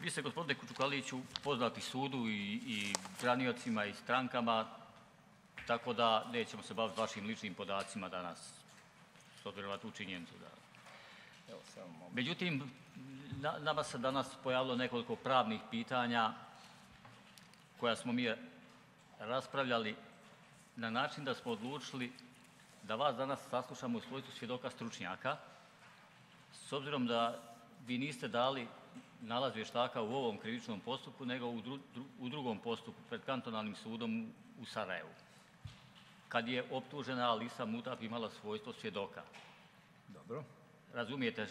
Vi ste, gospodine Kučukaliću, poznati sudu i braniocima i strankama, tako da nećemo se baviti vašim ličnim podacima danas, s obzirom na tu činjenicu. Međutim, nama se danas pojavilo nekoliko pravnih pitanja koja smo mi raspravljali na način da smo odlučili da vas danas saslušamo u svojstvu svjedoka stručnjaka, s obzirom da vi niste dali nalaz vještaka u ovom krivičnom postupku, nego u drugom postupku pred kantonalnim sudom u Sarajevu, kad je optužena Alisa Mutaf imala svojstvo svjedoka. Dobro. Razumijete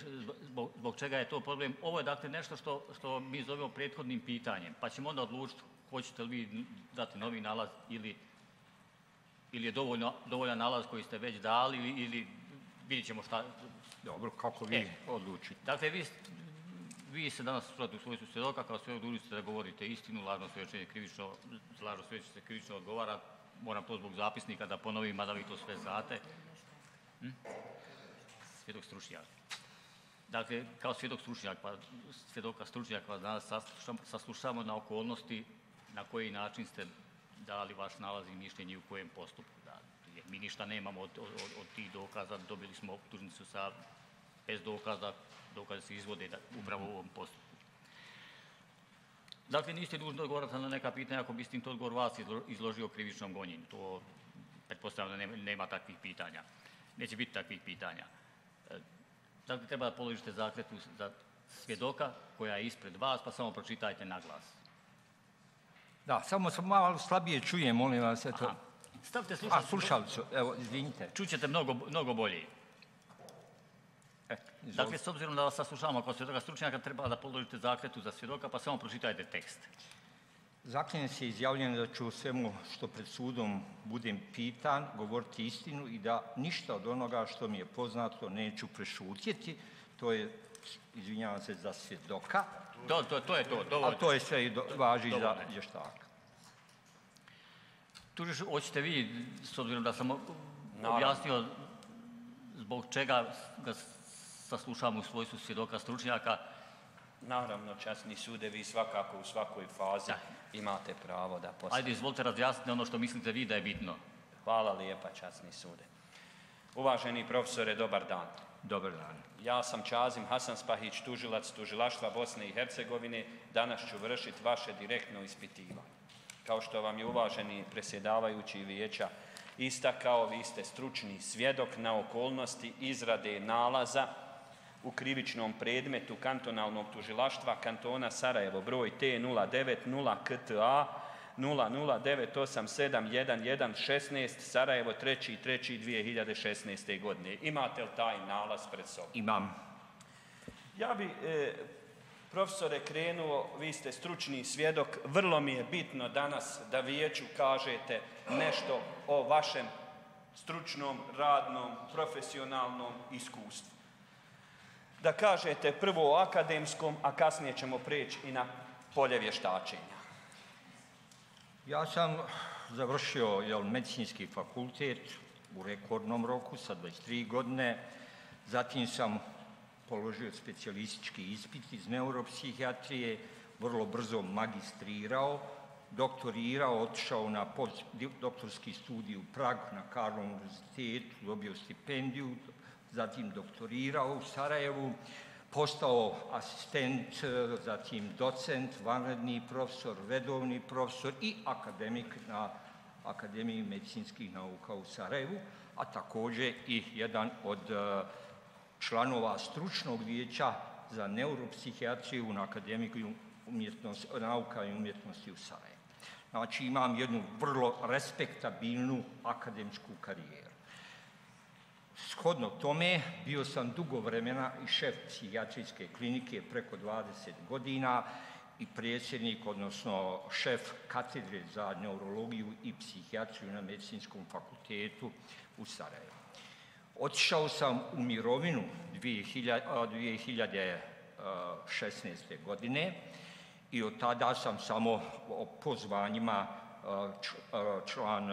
zbog čega je to problem? Ovo je dakle nešto što mi zovemo prethodnim pitanjem, pa ćemo onda odlučiti hoćete li vi dati novi nalaz ili je dovoljan nalaz koji ste već dali ili vidjet ćemo šta. Dobro, kako vi odlučite. Dakle, vi se danas slušate u svojstvu svjedoka, kao svjedok dužni ste da govorite istinu, lažno svjedočenje krivično odgovara. Moram to zbog zapisnika da ponovim, mada vi to sve znate. Svjedok stručnjak. Dakle, kao svjedok svjedoka stručnjak vas danas saslušamo na okolnosti na koji način ste dali vaš nalaz i mišljenje u kojem postupku. Jer mi ništa nemamo od tih dokaza, dobili smo optužnicu bez dokaza, dokaze se izvode upravo u ovom postupku. Dakle, niste dužni odgovarati na neka pitanja ako bi s tim to odgovor vas izložio krivičnom gonjenju. To pretpostavljam da nema takvih pitanja. Neće biti takvih pitanja. Dakle, treba da položite zakletvu za svjedoka koja je ispred vas, pa samo pročitajte na glas. Da, samo malo slabije čujem, molim vas, eto. Stavite slušalicu. Slušalicu, evo, izvinite. Čućete mnogo bolje. Dakle, s obzirom da vas saslušavamo kao svjedoka stručnjaka, treba da položite zakletvu za svjedoka, pa samo pročitajte tekst. Zaklinjem se izjavljujem da ću o svemu što pred sudom budem pitan govoriti istinu i da ništa od onoga što mi je poznato neću prešutjeti. To je, izvinjavam se, za svjedoka. To je to, dovoljno. A to je sve i važi za vještaka. Tužiš, hoćete vi, s obzirom da sam objasnio zbog čega ga saslušamo u svojstvu svjedoka stručnjaka. Naravno, časni sude, vi svakako u svakoj fazi imate pravo da postavite. Ajde, izvolite razjasniti ono što mislite vi da je bitno. Hvala lijepa, časni sude. Uvaženi profesore, dobar dan. Dobar dan. Ja sam Čazim Hasanspahić, tužilac Tužilaštva Bosne i Hercegovine. Danas ću vršiti vaše direktno ispitivanje. Kao što vam je uvaženi predsjedavajući vijeća istakao, vi ste stručni svjedok na okolnosti izrade nalaza u krivičnom predmetu kantonalnog tužilaštva kantona Sarajevo, broj T090KTA 00987116 Sarajevo 3.3.2016. godine. Imate li taj nalaz pred sobom? Imam. Ja bi, profesore, krenuo, vi ste stručni svjedok, vrlo mi je bitno danas da vijeću kažete nešto o vašem stručnom, radnom, profesionalnom iskustvu. Da kažete prvo o akademskom, a kasnije ćemo preći i na polje vještačenja. Ja sam završio medicinski fakultet u rekordnom roku sa 23 godine, zatim sam položio specijalistički ispit iz neuropsihijatrije, vrlo brzo magistrirao, doktorirao, otišao na postdoktorski studij u Prag na Karlovom univerzitetu, dobio stipendiju, zatim doktorirao u Sarajevu, postao asistent, zatim docent, vanredni profesor, redovni profesor i akademik na Akademiji medicinskih nauka u Sarajevu, a također i jedan od članova stručnog vijeća za neuropsihijatriju na Akademiji nauka i umjetnosti u Sarajevu. Znači imam jednu vrlo respektabilnu akademsku karijeru. Shodno tome bio sam dugo vremena i šef psihijatrijske klinike preko 20 godina i predsjednik, odnosno šef katedre za neurologiju i psihijatriju na Medicinskom fakultetu u Sarajevu. Otišao sam u mirovinu 2016. godine i od tada sam samo po zvanjima član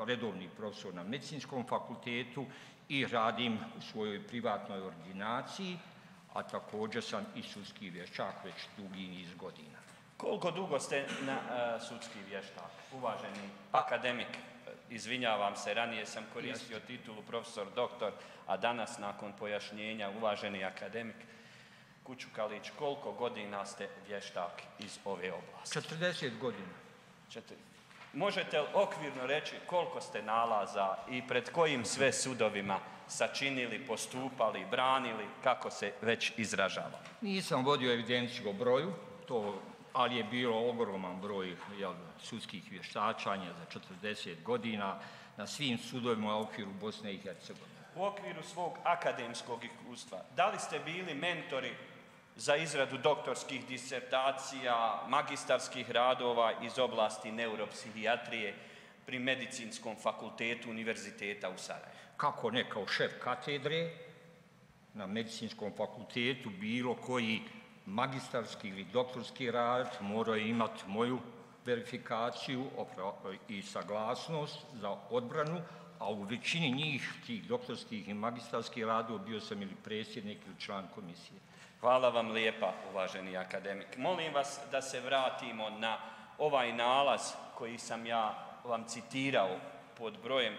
redovni profesor na Medicinskom fakultetu i radim u svojoj privatnoj ordinaciji, a također sam i sudski vještak već dugi niz godina. Koliko dugo ste sudski vještak, uvaženi akademik? Izvinjavam se, ranije sam koristio titulu profesor doktor, a danas nakon pojašnjenja uvaženi akademik Kučukalić, koliko godina ste vještak iz ove oblasti? 40 godina. Možete li okvirno reći koliko ste nalaza i pred kojim sve sudovima sačinili, postupali, branili, kako se već izražava? Nisam vodio evidenciju o broju, ali je bilo ogroman broj sudskih vještačanja za 40 godina na svim sudovima u okviru Bosne i Hercegovine. U okviru svog akademskog iskustva, da li ste bili mentori za izradu doktorskih disertacija, magistarskih radova iz oblasti neuropsihijatrije pri Medicinskom fakultetu Univerziteta u Sarajevu? Kako ne, kao šef katedre na Medicinskom fakultetu bilo koji magistarski ili doktorski rad morao je imati moju verifikaciju i saglasnost za odbranu, a u većini njih, tih doktorskih i magistarskih radova, bio sam ili predsjednik ili član komisije. Hvala vam lijepa, uvaženi akademik. Molim vas da se vratimo na ovaj nalaz koji sam ja vam citirao pod brojem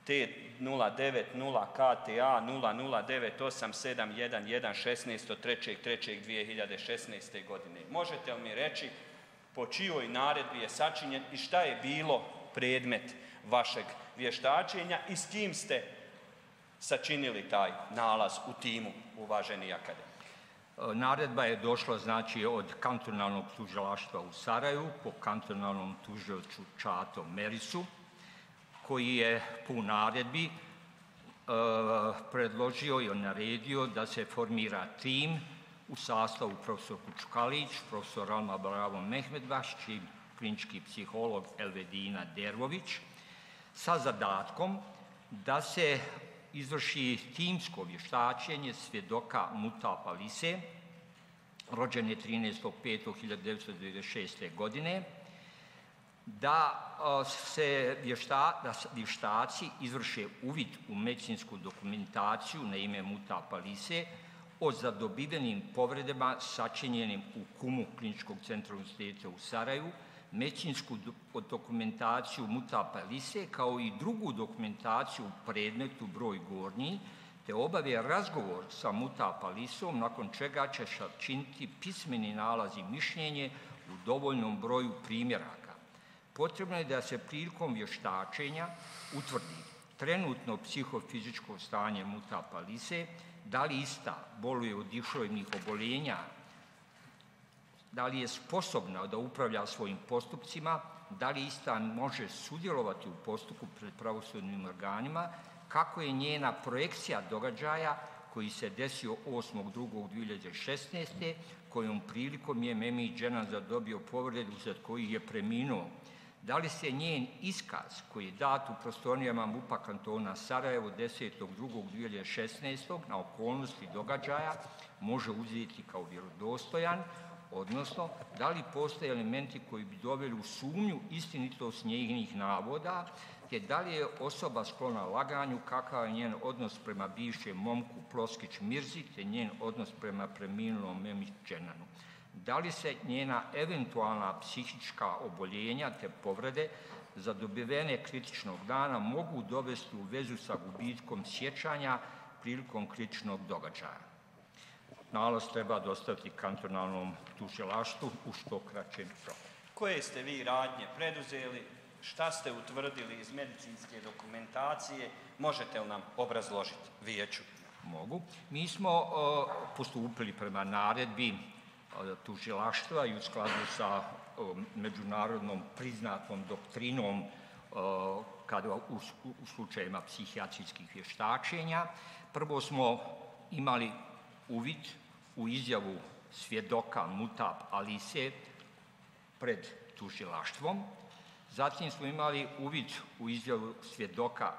T090 KTA 00987111 16.3.2016. godine. Možete li mi reći po čijoj naredbi je sačinjen i šta je bilo predmet vašeg vještačenja i s kim ste sačinili taj nalaz u timu, uvaženi akademik? Naredba je došla od kantonalnog tužilaštva u Sarajevu po kantonalnom tužiocu Čato Merisu, koji je po naredbi predložio i naredio da se formira tim u sastavu profesor Kučukalić, profesor Alma Bravo Mehmedbaš, klinički psiholog Elvedina Dervović, sa zadatkom da se izvrši timsko vještačenje svjedoka Mutapa Lise, rođen je 13.5.1996. godine, da vještaci izvrše uvid u medicinsku dokumentaciju na ime Mutapa Lise o zadobivenim povredama sačinjenim u KUM-u Kliničkog centra Univerziteta u Sarajevu, medicinsku dokumentaciju Mutapa Lise kao i drugu dokumentaciju u predmetu broj gornji, te obave razgovor sa Mutapa Lisom, nakon čega će sačiniti pismeni nalaz i mišljenje u dovoljnom broju primjeraka. Potrebno je da se prilikom vještačenja utvrdi trenutno psihofizičko stanje Mutapa Lise, da li ista boluje od dišojnih oboljenja, da li je sposobna da upravlja svojim postupcima, da li ista može sudjelovati u postupku pred pravosudnim organima, kako je njena projekcija događaja koji se desio 8.2.2016. kojom prilikom je Memi Dženaza dobio povredu za kojih je preminuo. Da li se njen iskaz koji je dat u prostorijama MUP-a kantona Sarajevo 10.2.2016. na okolnosti događaja može uzeti kao vjerodostojan, odnosno da li postoje elementi koji bi doveli u sumnju istinitost njenih navoda, te da li je osoba sklona laganju, kakav je njen odnos prema bivšem momku Ploskić Mirzi, te njen odnos prema preminulom Memi Dženanu. Da li se njena eventualna psihička oboljenja te povrede zadobivene kritičnog dana mogu dovesti u vezu sa gubitkom sjećanja prilikom kritičnog događaja. Nalaz treba dostaviti kantonalnom tužilaštvu u što kraćem roku. Koje ste vi radnje preduzeli, šta ste utvrdili iz medicinske dokumentacije, možete li nam obrazložiti vijeću? Mogu. Mi smo postupili prema naredbi tužilaštva i u skladu sa međunarodnom priznatom doktrinom kada u slučajevima psihijatrijskih vještačenja. Prvo smo imali uvid u izjavu svjedoka Mutap Alise pred tužilaštvom. Zatim smo imali uvid u izjavu svjedoka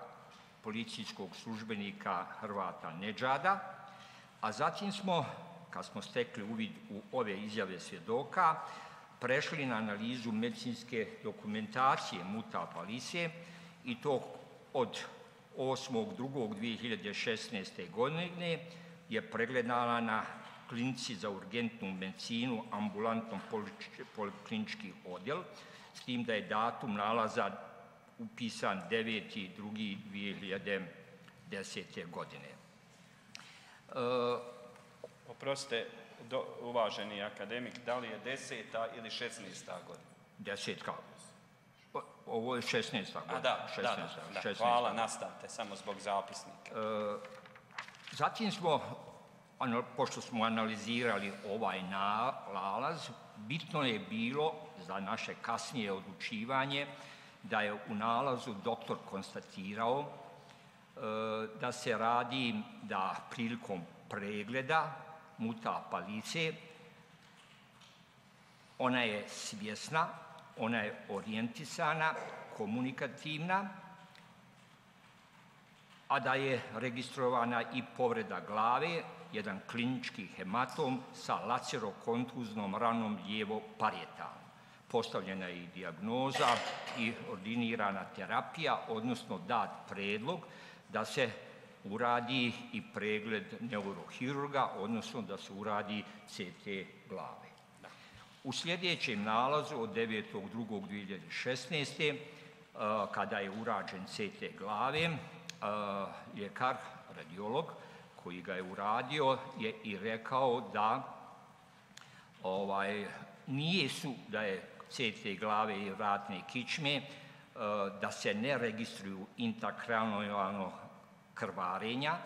policijskog službenika Hrvata Nedžada, a zatim smo, kad smo stekli uvid u ove izjave svjedoka, prešli na analizu medicinske dokumentacije Mutapa Lise i to od 8.2.2016. godine je pregledana na klinici za urgentnu medicinu, ambulantnom poliklinički odjel, s tim da je datum nalaza upisan 9.2.2010. godine. Oprostite, uvaženi akademik, da li je 10. ili 16. godina? 10. Ovo je 16. godina. Da. Hvala, nastavite, samo zbog zapisnika. Zatim smo, pošto smo analizirali ovaj nalaz, bitno je bilo za naše kasnije odlučivanje da je u nalazu doktor konstatirao da se radi da prilikom pregleda mutapa lice ona je svjesna, ona je orijentisana, komunikativna, a da je registrovana i povreda glave, jedan klinički hematom sa lacerokontuznom ranom lijevo parietalno. Postavljena je i dijagnoza i ordinirana terapija, odnosno dat predlog da se uradi i pregled neurohirurga, odnosno da se uradi CT glave. U sljedećem nalazu od 9.2.2016. kada je urađen CT glave, ljekar, radiolog koji ga je uradio je i rekao da da je CT glave i vratne kičme, da se ne registruju intrakranijalno krvarenja,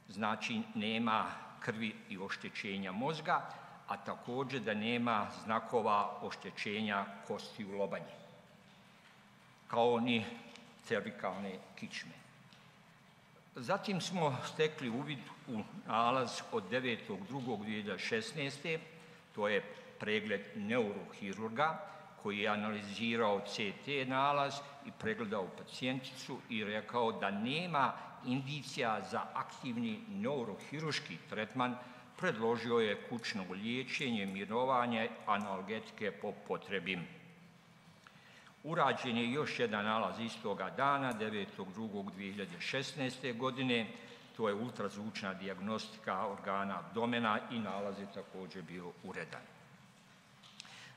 znači nema krvi i oštećenja mozga, a također da nema znakova oštećenja kostiju lobanje, kao ni cervikalne kičme. Zatim smo stekli uvid u nalaz od 9.2.2016. To je pregled neurohirurga koji je analizirao CT nalaz i pregledao pacijenticu i rekao da nema indicija za aktivni neurohirurški tretman, predložio je kućno liječenje, mirovanje, analgetike po potrebi. Urađen je još jedan nalaz istoga dana, 9.2.2016. godine, to je ultrazvučna dijagnostika organa abdomena i nalaz je također bio uredan.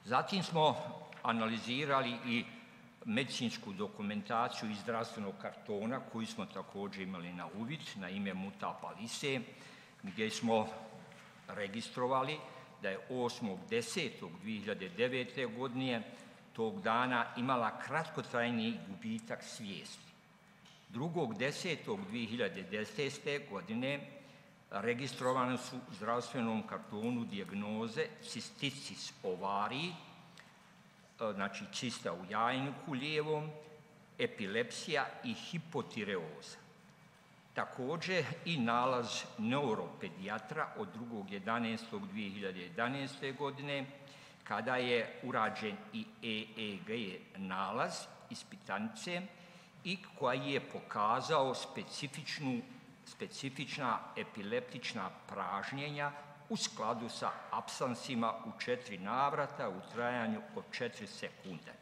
Zatim smo analizirali i medicinsku dokumentaciju iz zdravstvenog kartona koju smo također imali na uvid na ime mutapa lise, gdje smo registrovali da je 8.10.2009. godine tog dana imala kratkotrajni gubitak svijesti. 2.10.2010. godine registrovane su u zdravstvenom kartonu dijagnoze cistitis ovariji, znači cista u jajniku lijevom, epilepsija i hipotireoza. Također i nalaz neuropedijatra od 2.11.2011. godine kada je urađen i EEG nalaz ispitanice i koji je pokazao specifična epileptična pražnjenja u skladu sa apsansima u 4 navrata u trajanju od 4 sekunde.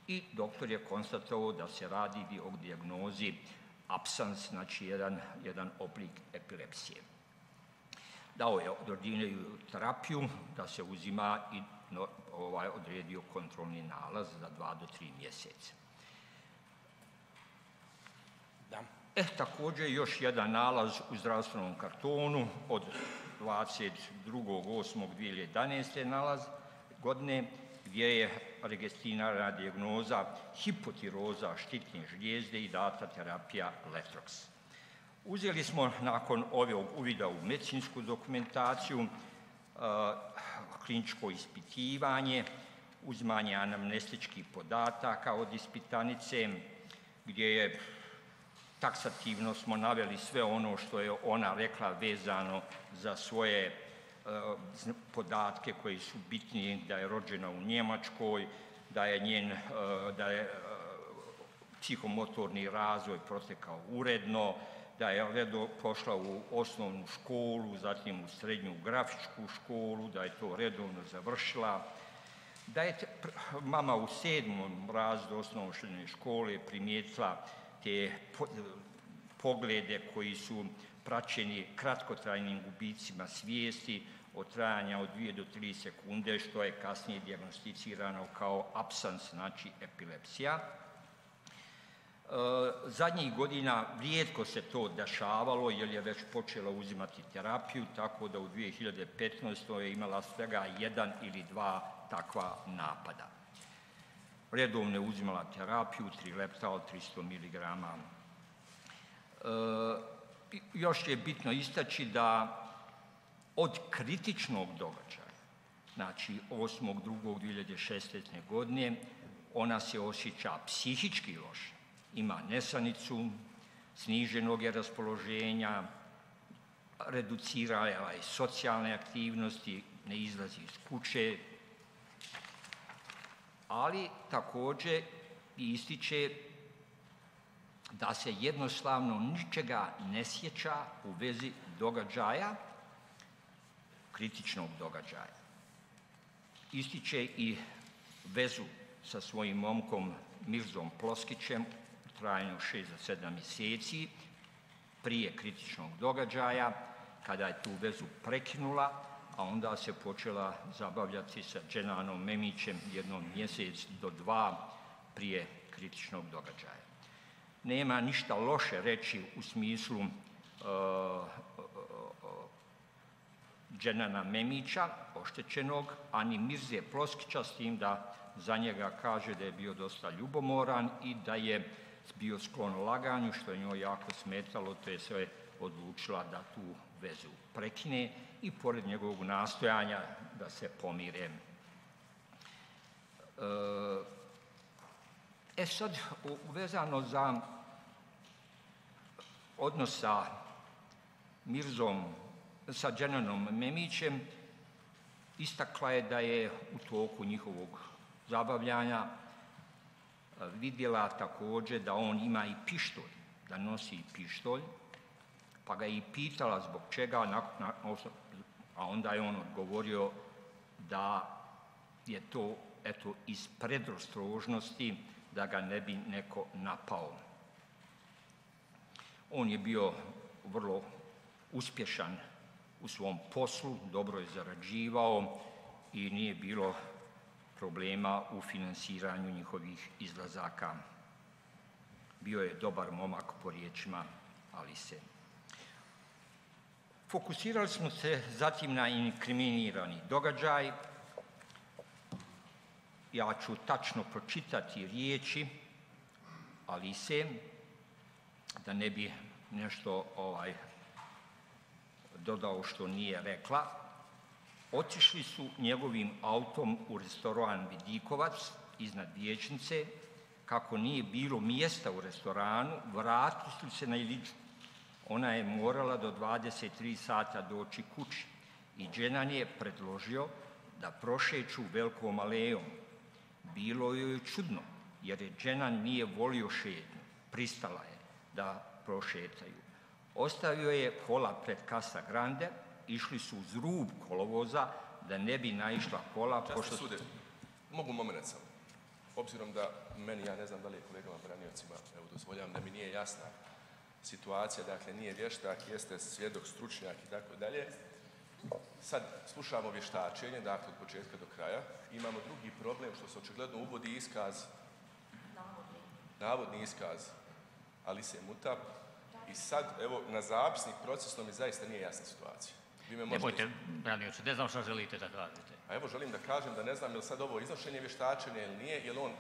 I doktor je konstatovao da se radi o dijagnozi apsans, znači jedan oblik epilepsije. Dao je ordiniranu terapiju da se uzima i odredio kontrolni nalaz za 2 do 3 mjeseca. Također još jedan nalaz u zdravstvenom kartonu od 22.8.2011. godine gdje je registrirana dijagnoza hipotiroza štitne žlijezde i data terapija Letrox. Uzeli smo nakon ovog uvida u medicinsku dokumentaciju kliničko ispitivanje, uzimanje anamnestičkih podataka od ispitanice gdje je taksativno smo naveli sve ono što je ona rekla vezano za svoje podatke koji su bitni, da je rođena u Njemačkoj, da je psihomotorni razvoj protekao uredno, da je pošla u osnovnu školu, zatim u srednju grafičku školu, da je to redovno završila, da je mama u 7. razredu osnovne škole primijetila te poglede koji su praćeni kratkotrajnim gubicima svijesti od trajanja od 2 do 3 sekunde, što je kasnije dijagnosticirano kao apsans, znači epilepsija. Zadnjih godina rijetko se to dešavalo jer je već počela uzimati terapiju, tako da u 2015. je imala svega 1 ili 2 takva napada. Redovno je uzimala terapiju, trileptal 300 mg. Još je bitno istaći da od kritičnog događaja, znači 8.2.2016. godine, ona se osjeća psihički loše. Ima nesanicu, sniženog je raspoloženja, reducirala je socijalne aktivnosti, ne izlazi iz kuće, ali također ističe da se jednostavno ničega ne sjeća u vezi događaja, kritičnog događaja. Ističe i vezu sa svojim momkom Mirzom Ploskićem u trajanju 6 do 7 mjeseci prije kritičnog događaja, kada je tu vezu prekinula, a onda se počela zabavljati sa Dženanom Memićem jednom mjesec do 2 prije kritičnog događaja. Nema ništa loše reći u smislu Dženana Memića, oštećenog, ani Mirze Ploskića, s tim da za njega kaže da je bio dosta ljubomoran i da je bio sklon laganju, što je njoj jako smetalo, te je sve odlučila da tu vezu prekine i pored njegovog nastojanja da se pomire. Sad, vezano za odnos sa Mirzom, sa Dženanom Memićem, istakla je da je u toku njihovog zabavljanja vidjela također da on ima i pištolj, da nosi pištolj, pa ga je i pitala zbog čega, a onda je on odgovorio da je to eto iz predostrožnosti da ga ne bi neko napao. On je bio vrlo uspješan u svom poslu, dobro je zarađivao i nije bilo problema u finansiranju njihovih izlazaka. Bio je dobar momak po riječima Alise. Fokusirali smo se zatim na inkriminirani događaj. Ja ću tačno pročitati riječi Alise, da ne bi nešto dodao što nije rekla. Otišli su njegovim autom u restoran Vidikovac iznad vijećnice. Kako nije bilo mjesta u restoranu, vratili se na Iliću. Ona je morala do 23 sata doći kući i Dženan je predložio da prošeću Velikom alejom. Bilo joj čudno jer je Dženan nije volio šetnju. Pristala je da prošetaju. Ostavio je kola pred Casa Grande, išli su uz rub kolovoza da ne bi naišla kola. Časni sude, mogu moment samo. Obzirom da meni, ja ne znam da li je kolegama braniocima, evo dozvoljavam da mi nije jasna situacija, dakle nije vještak, jeste svjedok, stručnjak i tako dalje. Sad slušamo vještačenje, dakle od početka do kraja. Imamo drugi problem što se očigledno uvodi iskaz, navodni iskaz Alise Mutap. I sad, evo, na zapisnik procesno mi zaista nije jasna situacija. Nemojte, branioče, ne znam šta želite da kažete. A evo, želim da kažem da ne znam je li sad ovo iznošenje vještačenja ili nije, je li on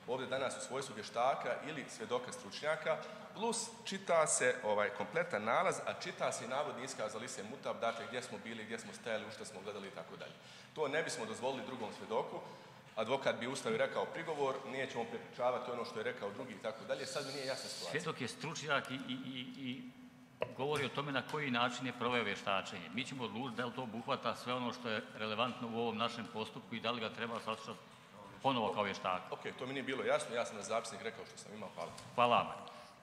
ovdje danas u svojstvu vještaka ili svjedoka stručnjaka, plus čita se kompletan nalaz, a čita se i navodni iskaz Alise Mutap, dakle gdje smo bili, gdje smo stajali, u što smo gledali i tako dalje. To ne bismo dozvolili drugom svjedoku. Advokat bi ustao i rekao prigovor, nećemo prepričavati ono što je rekao drugi i tako dalje. Sad mi nije jasna situacija. Svjedok je stručnjak i govori o tome na koji način je proveo vještačenje. Mi ćemo odlučiti da li to obuhvata sve ono što je relevantno u ovom našem postupku i da li ga treba saslušati ponovo kao vještaka. Ok, to mi nije bilo jasno, ja sam na zapisnik rekao što sam imao, hvala. Hvala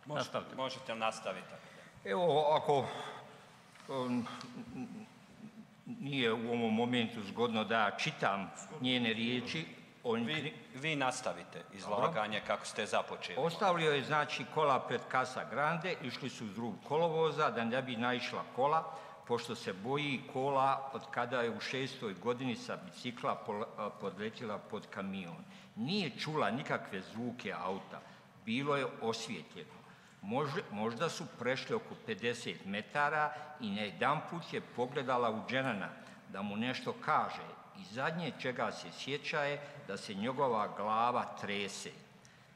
vam. Možete nastaviti. Evo, ako nije u ovom momentu zgodno da čitam njene riječi, Vi nastavite izlaganje kako ste započeli. Ostavio je znači kola pred Casa Grande, išli su uz rub kolovoza da ne bi naišla kola, pošto se boji kola od kada je u 6. godini sa bicikla podletjela pod kamion. Nije čula nikakve zvuke auta, bilo je osvijetljeno. Možda su prešli oko 50 metara i najedanput je pogledala u Dženana da mu nešto kaže i zadnje čega se sjeća je da se njegova glava trese.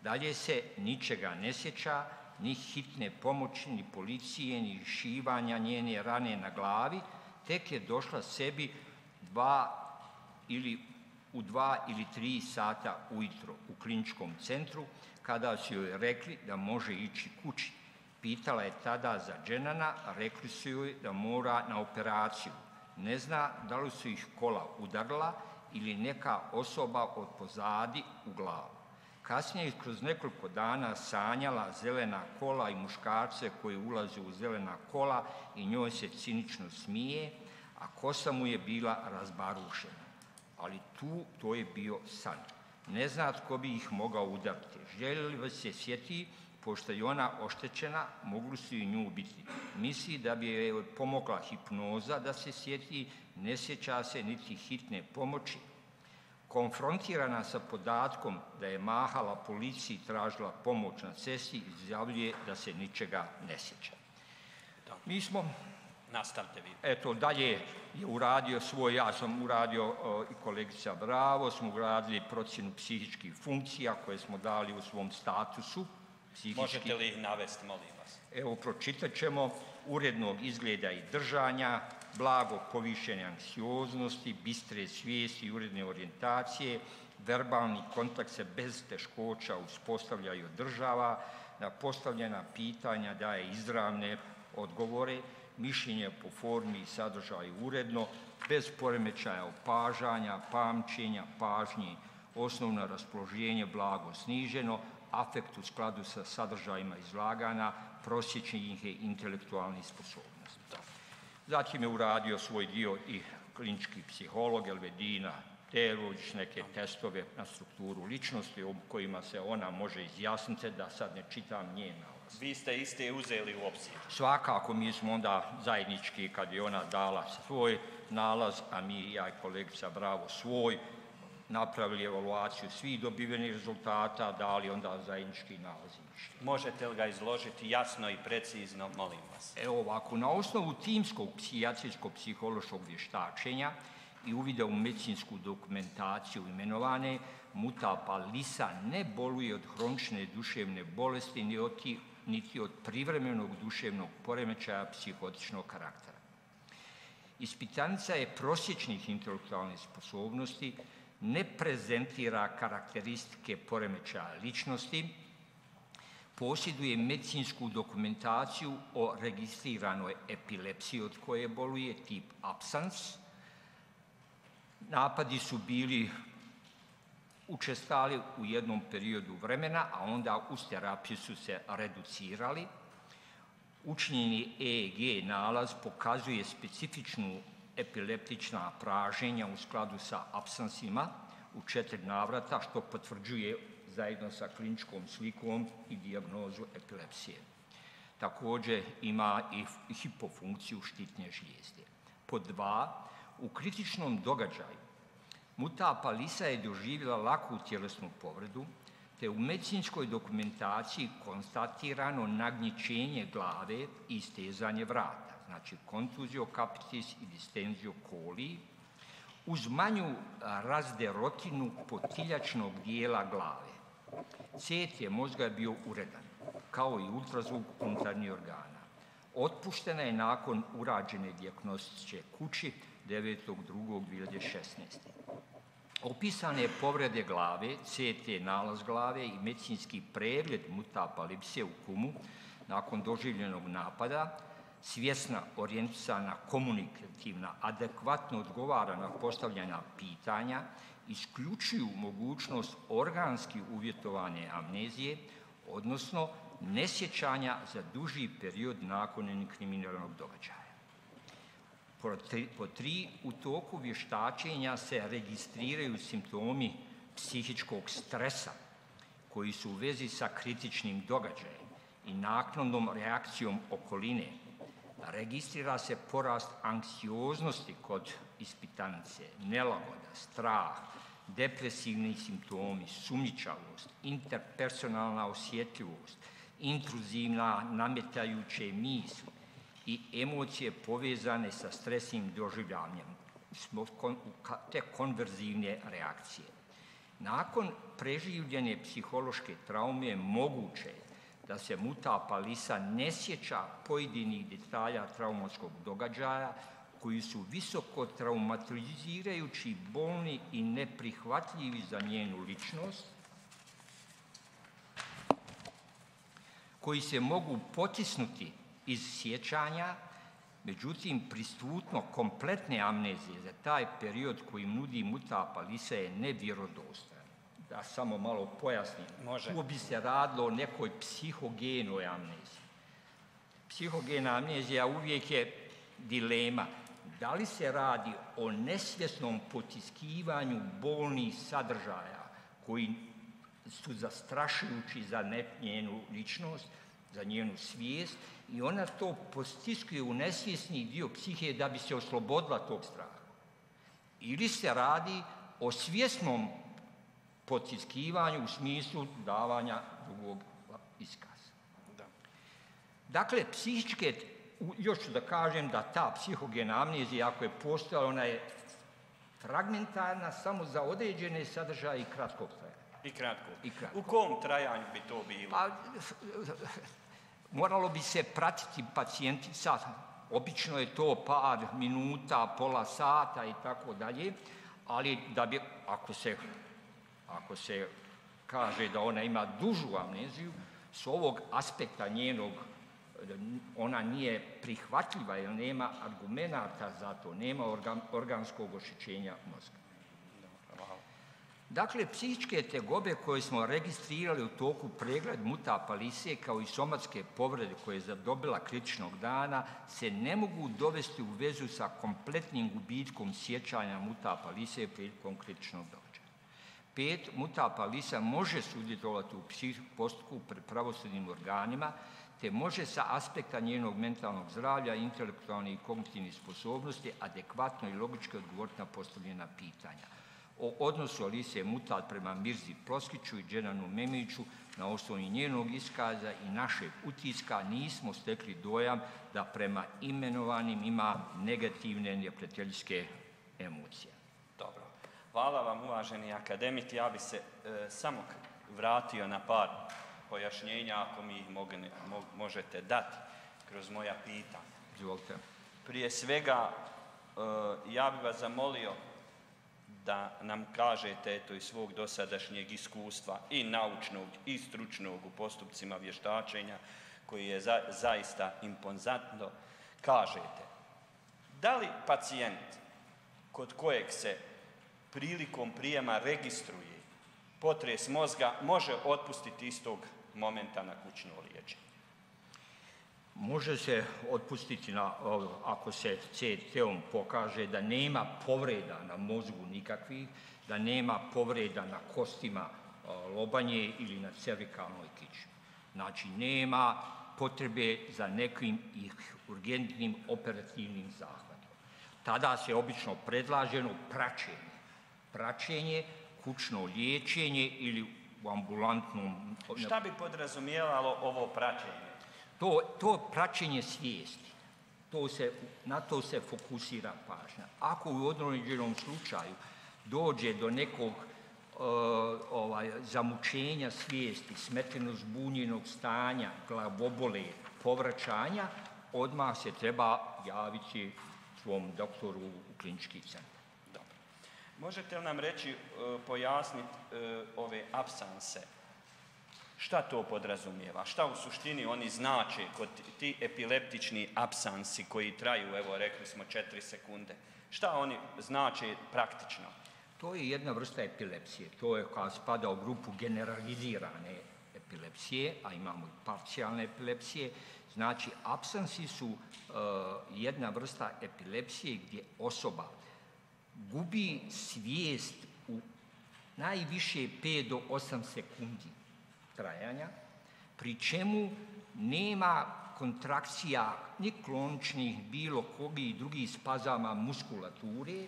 Dalje se ničega ne sjeća, ni hitne pomoći, ni policije, ni šivanja njene rane na glavi, tek je došla sebi u 2 ili 3 sata ujutro u kliničkom centru, kada su joj rekli da može ići kući. Pitala je tada za Dženana, rekli su joj da mora na operaciju. Ne zna da li su ih kola udarila ili neka osoba od pozadi u glavu. Kasnije je kroz nekoliko dana sanjala zelena kola i muškarce koji ulaze u zelena kola i njoj se cinično smije, a kosa mu je bila razbarušena. Ali to je bio san. Ne zna tko bi ih mogao udariti. Želi li se sjeti, pošto je ona oštećena, mogli su i nju ubiti. Misli da bi joj pomogla hipnoza da se sjeti, ne sjeća se niti hitne pomoći. Konfrontirana sa podatkom da je mahala policiji i tražila pomoć na cesti, izjavljuje da se ničega ne sjeća. Mi smo... Nastavite vi. Eto, dalje je uradio svoj, ja sam uradio i kolegica Bravo, smo uradili procjenu psihičkih funkcija koje smo dali u svom statusu. Možete li ih navesti, molim vas? Evo, pročitat ćemo: urednog izgleda i držanja, blago povišene anksioznosti, bistre svijesti i uredne orijentacije, verbalni kontakt se bez teškoća uspostavlja i održava, na postavljena pitanja daje izravne odgovore, mišljenje po formi i sadržaju uredno, bez poremećaja opažanja, pamćenja, pažnje, osnovno raspoloženje blago sniženo, afekt u skladu sa sadržajima izlagana, prosječnih je intelektualnih sposobnosti. Zatim je uradio svoj dio i klinički psiholog Elvedina Terović, neke testove na strukturu ličnosti o kojima se ona može izjasniti, da sad ne čitam njen nalaz. Vi ste iste uzeli u obzir. Svakako, mi smo onda zajednički, kad je ona dala svoj nalaz, a mi, ja i kolegica Bravo svoj, napravili evaluaciju svih dobivenih rezultata, dali onda zajednički nalaz i mišljenje. Možete li ga izložiti jasno i precizno, molim vas? Evo ovako, na osnovu timskog psihijatrijsko-psihološkog vještačenja i uvida u medicinsku dokumentaciju imenovane, Mutapa Lisa ne boluje od hronične duševne bolesti niti od privremenog duševnog poremećaja psihotičnog karaktera. Ispitanica je prosječnih intelektualnih sposobnosti, ne prezentira karakteristike poremećaja ličnosti, posjeduje medicinsku dokumentaciju o registriranoj epilepsiji od koje boluje, tip absans. Napadi su bili učestali u jednom periodu vremena, a onda uz terapiju su se reducirali. Učinjeni EEG nalaz pokazuje specifičnu epileptična praženja u skladu sa absansima u 4 navrata, što potvrđuje zajedno sa kliničkom slikom i dijagnozu epilepsije. Također ima i hipofunkciju štitne žlijezde. Pod 2, u kritičnom događaju Mutapa Lisa je doživjela laku tjelesnu povredu, te u medicinskoj dokumentaciji konstatirano nagničenje glave i stezanje vrata, znači kontuzio capitis i distenzio coli, uz manju razderotinu potiljačnog dijela glave. CT mozga je bio uredan, kao i ultrazvuk unutarnjih organa. Otpuštena je nakon urađene dijagnostičke kući 9.2.2016. Opisane povrede glave, CT nalaz glave i medicinski pregled Mutapa Lise u Kumu nakon doživljenog napada, svjesna, orijentisana, komunikativna, adekvatno odgovara na postavljena pitanja, isključuju mogućnost organski uvjetovane amnezije, odnosno nesjećanja za duži period nakon inkriminiranog događaja. Po 3, u toku vještačenja se registriraju simptomi psihičkog stresa koji su u vezi sa kritičnim događajem i naknadnom reakcijom okoline, registrira se porast anksioznosti kod ispitanice, nelagoda, strah, depresivni simptomi, sumnjičavost, interpersonalna osjetljivost, intruzivna nametajuće misli i emocije povezane sa stresnim doživljavanjem, te konverzivne reakcije. Nakon preživljene psihološke traume moguće je da se mutapa lisa ne sjeća pojedinih detalja traumatskog događaja koji su visoko traumatizirajući, bolni i neprihvatljivi za njenu ličnost, koji se mogu potisnuti iz sjećanja, međutim prisutno kompletne amnezije za taj period koji nudi mutapa lisa je nevjerodostojan. Da samo malo pojasnim. Može. Tu bi se radilo o nekoj psihogenoj amneziji. Psihogena amnezija uvijek je dilema. Da li se radi o nesvjesnom potiskivanju bolnih sadržaja koji su zastrašujući za njenu ličnost, za njenu svijest i ona to postiskuje u nesvjesni dio psihe da bi se oslobodila tog straha. Ili se radi o svjesnom potiskivanju u smislu davanja drugog iskaza. Da. Dakle, psihičke, još ću da kažem da ta psihogena amnezija, ako je postojala, ona je fragmentarna samo za određene sadržaje i kratkog trajanja. I kratko. U kom trajanju bi to bilo? Pa, moralo bi se pratiti pacijentica, obično je to par minuta, pola sata i tako dalje, ali da bi, ako se kaže da ona ima dužu amneziju, s ovog aspekta njenog, ona nije prihvatljiva jer nema argumenata za to, nema organskog oštećenja mozga. Dakle, psihičke tegobe koje smo registrirali u toku pregled mutapa lise kao i somatske povrede koje je zadobila kritičnog dana se ne mogu dovesti u vezu sa kompletnim gubitkom sjećanja mutapa lise prilikom kritičnog događaja. 5. Mutapa lisa može sudjelovati u postupku pred pravosudnim organima te može sa aspekta njenog mentalnog zdravlja, intelektualnih i kognitivnih sposobnosti adekvatno i logički odgovoriti na postavljena pitanja. O odnosu Alise Mutal prema Mirzi Ploskiću i Dženanu Memiću na osnovu njenog iskaza i našeg utiska nismo stekli dojam da prema imenovanim ima negativne neprijateljske emocije. Dobro. Hvala vam, uvaženi akademik. Ja bi se samo vratio na par pojašnjenja, ako mi ih možete dati kroz moja pitanja. Izvolite. Prije svega, ja bih vas zamolio da nam kažete eto, iz svog dosadašnjeg iskustva i naučnog i stručnog u postupcima vještačenja, koji je zaista impozantno, kažete da li pacijent kod kojeg se prilikom prijema registruje potres mozga može otpustiti istog momenta na kućno liječenje? Može se otpustiti ako se CT-om pokaže da nema povreda na mozgu nikakvih, da nema povreda na kostima lobanje ili na cervikalnoj kiči. Znači, nema potrebe za nekim urgentnim operativnim zahvatom. Tada se obično predlaženo praćenje, kućno liječenje ili u ambulantnom... Šta bi podrazumijevalo ovo praćenje? To praćenje svijesti, na to se fokusira pažnja. Ako u određenom slučaju dođe do nekog zamućenja svijesti, smeteno zbunjenog stanja, glavobole, povraćanja, odmah se treba javiti svom doktoru u klinički centar. Dobro. Možete li nam reći, pojasniti ove apsanse? Šta to podrazumijeva? Šta u suštini oni znače kod ti epileptični apsansi koji traju, evo rekli smo 4 sekunde? Šta oni znače praktično? To je jedna vrsta epilepsije. To je koja spada u grupu generalizirane epilepsije, a imamo i parcijalne epilepsije. Znači, apsansi su jedna vrsta epilepsije gdje osoba gubi svijest u najviše 5 do 8 sekundi trajanja, pri čemu nema kontrakcija ni kloničnih, bilo kojih drugih spazama muskulature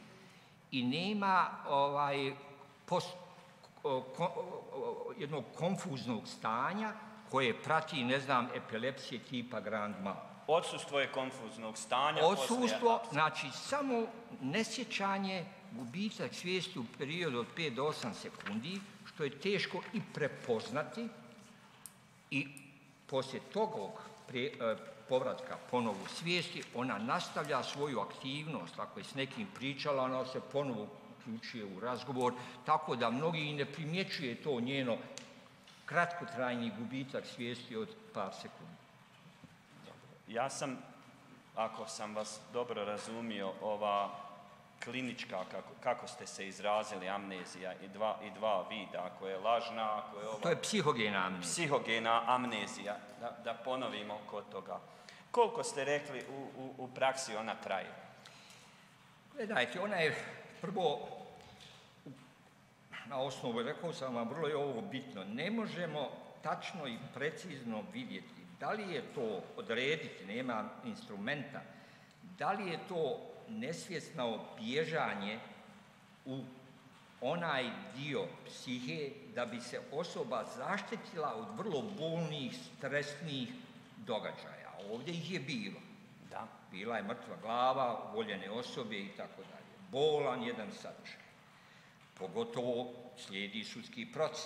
i nema jednog konfuznog stanja koje prati, ne znam, epilepsije tipa Grand Mal. Odsustvo je konfuznog stanja. Odsustvo, znači samo nesjećanje, gubitak svijesti u periodu od 5 do 8 sekundi, što je teško i prepoznati i poslije tog povratka ponovu svijesti, ona nastavlja svoju aktivnost. Ako je s nekim pričala, ona se ponovo uključuje u razgovor, tako da mnogi i ne primjećuje to njeno kratkotrajni gubitak svijesti od par sekundi. Ja sam, ako sam vas dobro razumio, ova klinička, kako ste se izrazili, amnezija i dva vida, ako je lažna, ako je ova... To je psihogena amnezija. Psihogena amnezija, da ponovimo kod toga. Koliko ste rekli u praksi ona traje? Gledajte, ona je prvo, na osnovu, rekao sam vam, vrlo je ovo bitno, ne možemo tačno i precizno vidjeti da li je to odrediti, nema instrumenta, da li je to nesvjesno bježanje u onaj dio psihe da bi se osoba zaštitila od vrlo bolnih, stresnih događaja. Ovdje ih je bilo. Da. Bila je mrtva glava, voljene osobe i tako dalje. Bolan jedan sadržaj. Pogotovo slijedi sudski proces.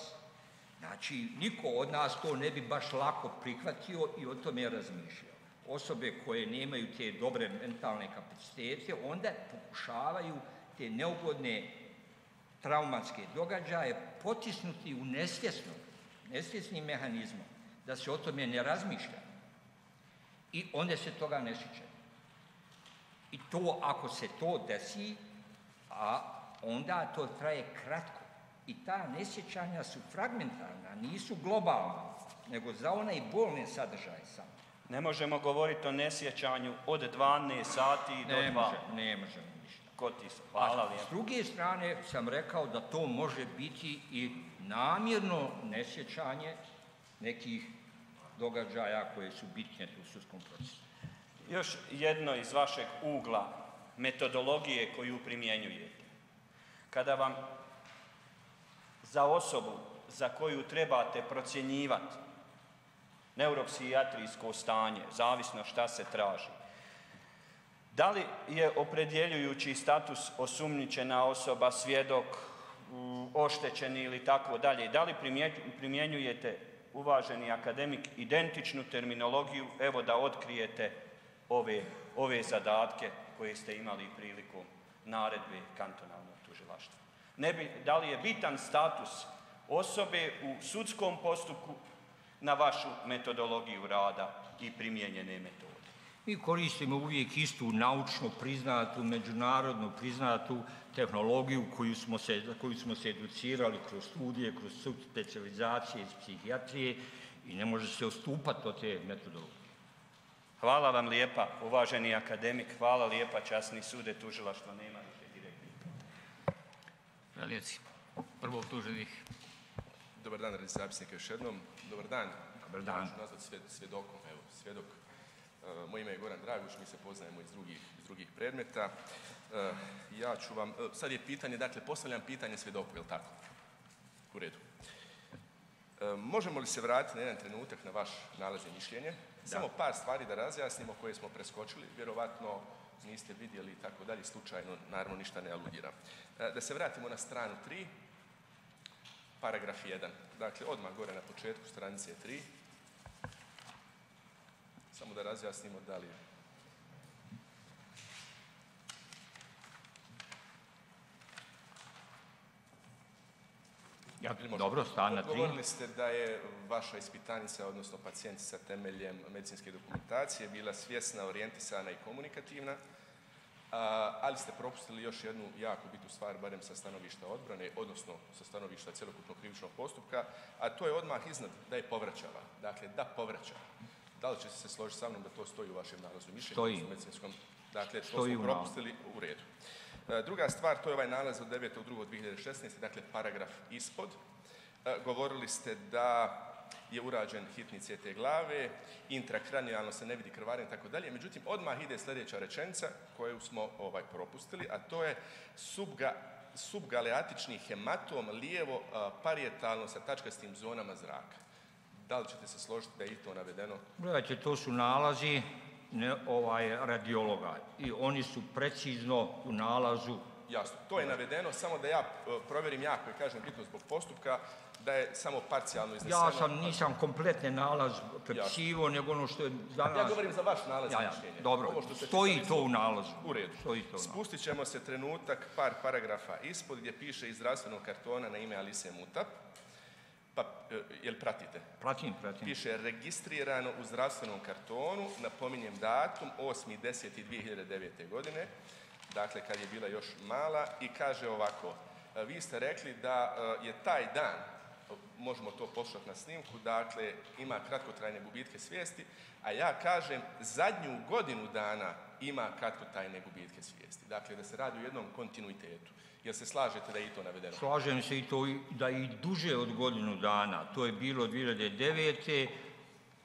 Znači, niko od nas to ne bi baš lako prihvatio i o tome razmišljao. Osobe koje nemaju te dobre mentalne kapacitete, onda pokušavaju te neugodne traumatske događaje potisnuti u nesvjesnim mehanizmom, da se o tome ne razmišlja. I onda se toga ne sjećaju. I to, ako se to desi, a onda to traje kratko. I ta nesjećanja su fragmentarna, nisu globalna, nego za onaj bolne sadržaje samo. Ne možemo govoriti o nesjećanju od 12 sati do 2. Ne možemo ništa. Hvala lijepo. S druge strane sam rekao da to može biti i namjerno nesjećanje nekih događaja koje su bitne u sudskom procesu. Još jedno iz vašeg ugla metodologije koju primjenjujete. Kada vam za osobu za koju trebate procjenjivati neuropsihijatrijsko stanje, zavisno šta se traži, da li je opredjeljujući status osumnjičena osoba, svjedok, oštećeni ili tako dalje, da li primjenjujete, uvaženi akademik, identičnu terminologiju, evo da otkrijete ove zadatke koje ste imali prilikom naredbe kantonalnog tužilaštva? Da li je bitan status osobe u sudskom postupku na vašu metodologiju rada i primijenjene metode? Mi koristimo uvijek istu naučno priznatu, međunarodno priznatu tehnologiju koju smo se educirali kroz studije, kroz subspecijalizacije iz psihijatrije i ne može se odstupati od te metodologije. Hvala vam lijepa, uvaženi akademik, hvala lijepa, časni sude, tužilaštvo nema više direktnih. Veljeci, prvo optuženih. Dobar dan, radi zapisnika još jednom. Dobar dan. Dobar dan. Ja ću nazvati svjedokom. Evo, svjedok. Moje ime je Goran Draguš, mi se poznajemo iz drugih predmeta. Ja ću vam, sad je pitanje, dakle, postavljam pitanje svjedoku, je li tako? U redu. Možemo li se vratiti na jedan trenutak na vaš nalaz i mišljenje? Da. Samo par stvari da razjasnimo koje smo preskočili, vjerovatno niste vidjeli i tako dalje, slučajno, naravno ništa ne aludiram. Da se vratimo na stranu 3, paragraf 1. Dakle, odmah gore na početku stranice 3. Samo da razjasnimo da li... Dobro, strana 3. Govorili ste da je vaša ispitanica, odnosno pacijentica temeljem medicinske dokumentacije bila svjesna, orijentisana i komunikativna, ali ste propustili još jednu jako bitnu stvar, barem sa stanovišta odbrane, odnosno sa stanovišta cjelokupnog krivičnog postupka, a to je odmah iznad da je povraćala. Dakle, da povraća. Da li ćete se složiti sa mnom da to stoji u vašem nalazu mišljenja? Stoji. Dakle, to smo propustili u redu. Druga stvar, to je ovaj nalaz od 9.2.2016. Dakle, paragraf ispod. Govorili ste da je urađen hitni CT glave, intrakranijalno se ne vidi krvarenje, tako dalje. Međutim, odmah ide sljedeća rečenica koju smo propustili, a to je subgaleatični hematom lijevo parijetalno sa tačkastim zonama zraka. Da li ćete se složiti da je i to navedeno? Gledajte, to su nalazi radiologa i oni su precizno u nalazu. Jasno, to je navedeno, samo da ja provjerim jako i kažem bitno zbog postupka, da je samo parcijalno izneseno. Nisam kompletni nalaz prepisivo, nego ono što je danas... Ja govorim za vaš nalaz i mišljenje. Dobro, stoji to u nalazu. U redu. Spustit ćemo se trenutak, par paragrafa ispod gdje piše iz zdravstvenog kartona na ime Alise Mutap. Pa, jel pratite? Pratim. Piše registrirano u zdravstvenom kartonu, napominjem datum, 8.10.2009. godine, dakle kad je bila još mala, i kaže ovako, vi ste rekli da je taj dan, možemo to poslušati na snimku, dakle ima kratkotrajne gubitke svijesti, a ja kažem zadnju godinu dana ima kratkotrajne gubitke svijesti. Dakle, da se radi o jednom kontinuitetu. Jel se slažete da je i to navedeno? Slažem se i to da i duže od godinu dana. To je bilo 2009.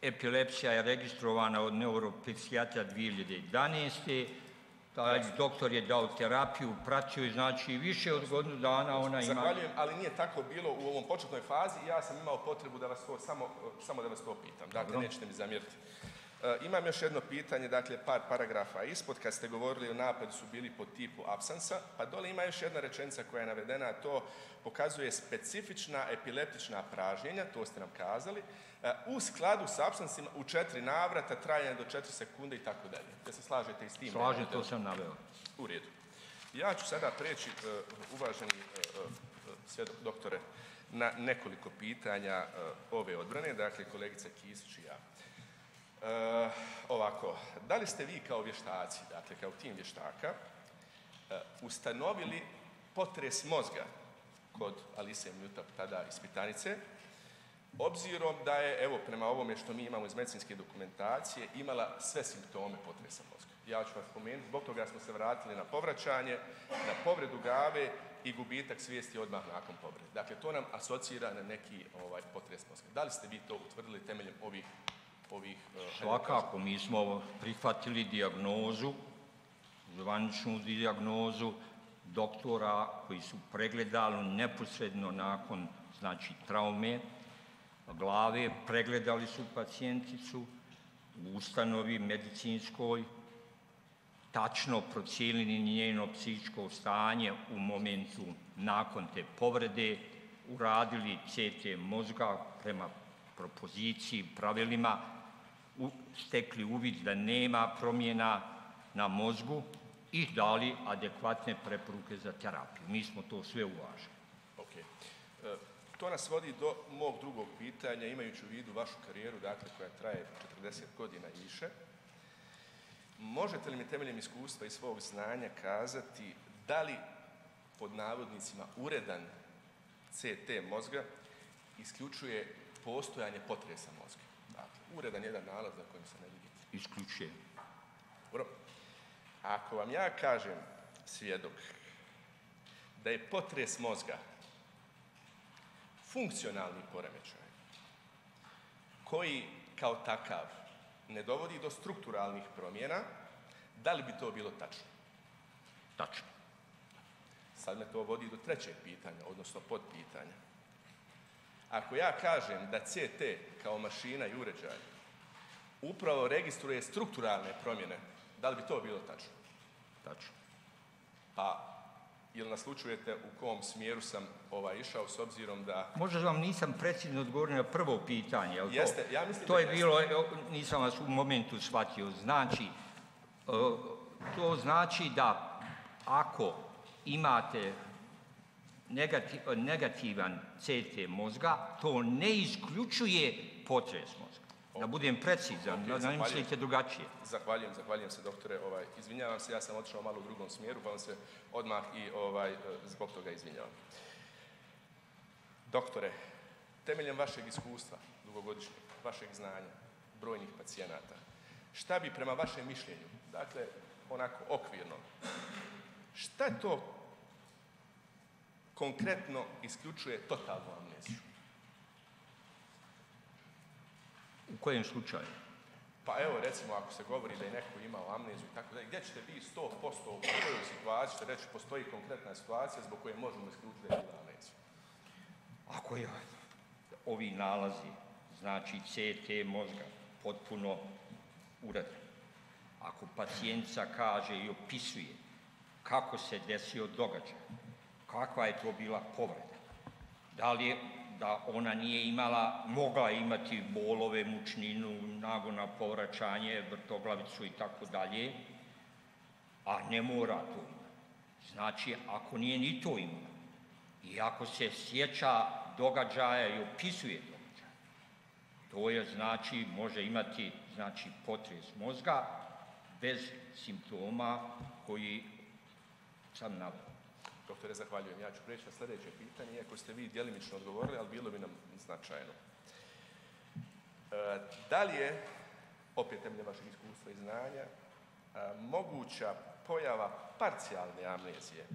Epilepsija je registrovana od neuropsihijatra 2011. Taj doktor je dao terapiju, pratio je, znači više od godinu dana ona ima... Zahvaljujem, ali nije tako bilo u ovom početnoj fazi i ja sam imao potrebu da vas to, samo da vas to pitam. Dakle, nećete mi zamjeriti. Imam još jedno pitanje, dakle par paragrafa ispod, kad ste govorili o napadu su bili po tipu apsansa, pa dole ima još jedna rečenica koja je navedena, a to pokazuje specifična epileptična pražnjenja, to ste nam kazali, u skladu s apsansima u 4 navrata, trajanje do 4 sekunde i tako dalje. Da se slažete i s tim? Slažem, to sam naveo. U redu. Ja ću sada preći, uvaženi svjedok doktore, na nekoliko pitanja ove odbrane, dakle kolegica Kisić i ja. Ovako, da li ste vi kao vještaci, dakle kao tim vještaka, ustanovili potres mozga kod Alise Mutap, tada ispitanice, obzirom da je, evo prema ovome što mi imamo iz medicinske dokumentacije, imala sve simptome potresa mozga. Ja ću vas spomenuti, zbog toga smo se vratili na povraćanje, na povredu glave i gubitak svijesti odmah nakon povrede. Dakle, to nam asocira na neki potres mozga. Da li ste vi to utvrdili temeljem ovih Svakako, mi smo prihvatili dijagnozu, zvaničnu dijagnozu doktora koji su pregledali neposredno nakon, znači, traume glave, pregledali su pacijenticu u ustanovi medicinskoj, tačno procijenili njeno psihičko stanje u momentu nakon te povrede, uradili CT mozga prema propoziciji, pravilima, stekli uvid da nema promjena na mozgu i dali adekvatne preporuke za terapiju. Mi smo to sve uvažili. Okay. To nas vodi do mog drugog pitanja, imajući u vidu vašu karijeru, dakle, koja traje 40 godina i više. Možete li mi temeljem iskustva i svog znanja kazati da li, pod navodnicima, uredan CT mozga isključuje postojanje potresa mozga? Dakle, uredan jedan nalaz na kojem se ne vidi. Isključuje. Dobro. Ako vam ja kažem, svjedok, da je potres mozga funkcionalni poremećaj koji kao takav ne dovodi do strukturalnih promjena, da li bi to bilo tačno? Tačno. Sad me to vodi do trećeg pitanja, odnosno podpitanja. Ako ja kažem da CT kao mašina i uređaj upravo registruje strukturalne promjene, da li bi to bilo tačno? Tačno. Pa, jel naslučujete u kom smjeru sam išao s obzirom da... Možda vam nisam precizno odgovorio na prvo pitanje, jel to? Jeste, ja mislim to je bilo, nisam vas u momentu shvatio. Znači, to znači da ako imate negativan CT mozga, to ne isključuje potres mozga. Da budem precizan, da ne mislite drugačije. Zahvaljujem se, doktore. Izvinjavam se, ja sam otišao malo u drugom smjeru, pa vam se odmah i zbog toga izvinjavam. Doktore, temeljem vašeg iskustva, dugogodišnjeg, vašeg znanja, brojnih pacijenata, šta bi prema vašem mišljenju, dakle, onako okvirno, Šta to konkretno isključuje totalnu amneziju? U kojem slučaju? Pa evo, recimo, ako se govori da je neko imao amneziju i tako dalje, gdje ćete vi 100% u kojoj situaciji, ćete reći, postoji konkretna situacija zbog koje možemo isključiti da je bila amnezija? Ako je ovi nalazi, znači CT mozga, potpuno uredan, ako pacijentica kaže i opisuje kako se desio događaj, kakva je to bila povreda, da li je da ona nije imala, mogla imati bolove, mučninu, nagona, povraćanje, vrtoglavicu i tako dalje, a ne mora to imati. Znači, ako nije ni to imala i ako se sjeća događaja i opisuje događaja, to je znači, može imati znači potres mozga bez simptoma koji sam naveo. Doktore, zahvaljujem. Ja ću preći na sljedeće pitanje, iako ste vi djelimično odgovorili, ali bilo bi nam značajno. Da li je, opet temeljem vašeg iskustva i znanja, moguća pojava parcijalne amnezije